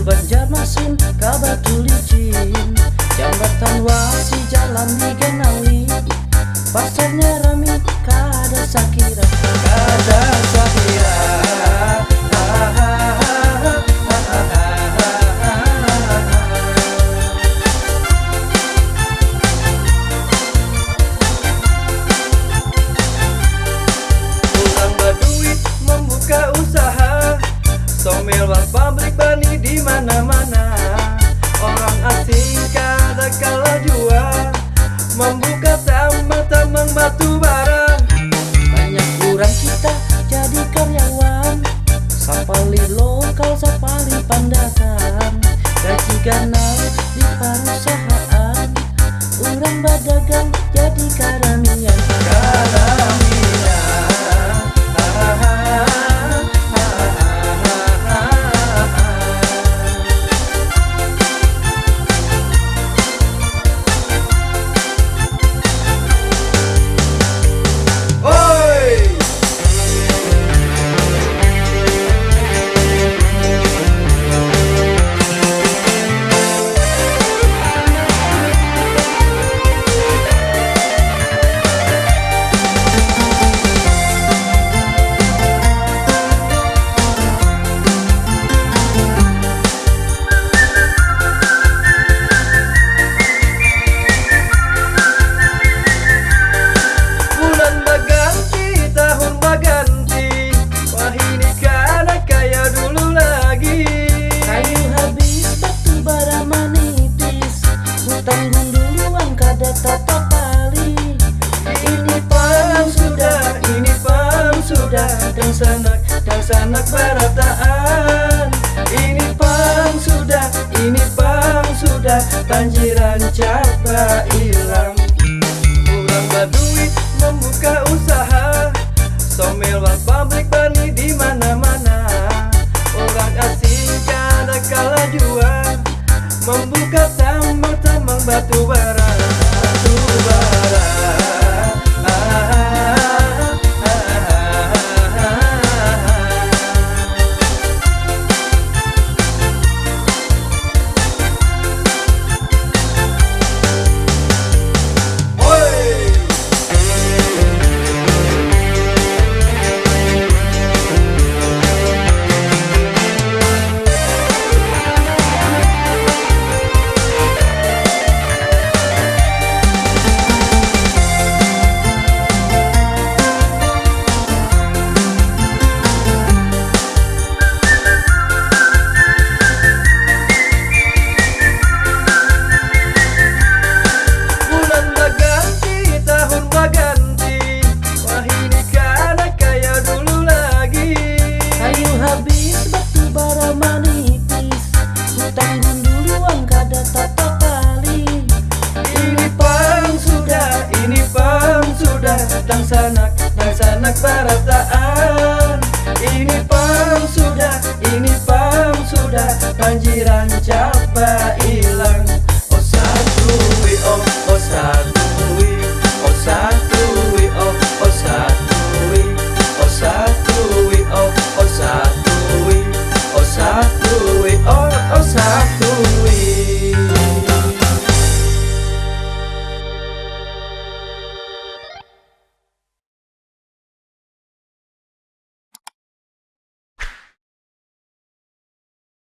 Banjarmasin, Kabatu licin, jambatan wasi jalan digenangi, pasarnya rame kada sakira, kada sakira. Orang Baduy membuka usaha, somel was pabrik bani di mana-mana. Orang asing kada kalah jua, membuka tambang batu bara. Banyak orang kita jadi karyawan, sapali lokal, sapali pandakan, gaji ganal di perusahaan. Orang badagang jadi karamian, karamian. Tanggung duluan kada tata pali. Ini pang sudah dan sanak barataan. Ini pang sudah banjiran capa ilang. Orang Baduy membuka usaha, somel was pabrik bani di mana-mana. Orang asing kada kalah jua, membuka tambang batu bara, batu bara. Tanggung duluan kada tata pali. Ini pang sudah dan sanak barataan. Ini pang sudah banjiran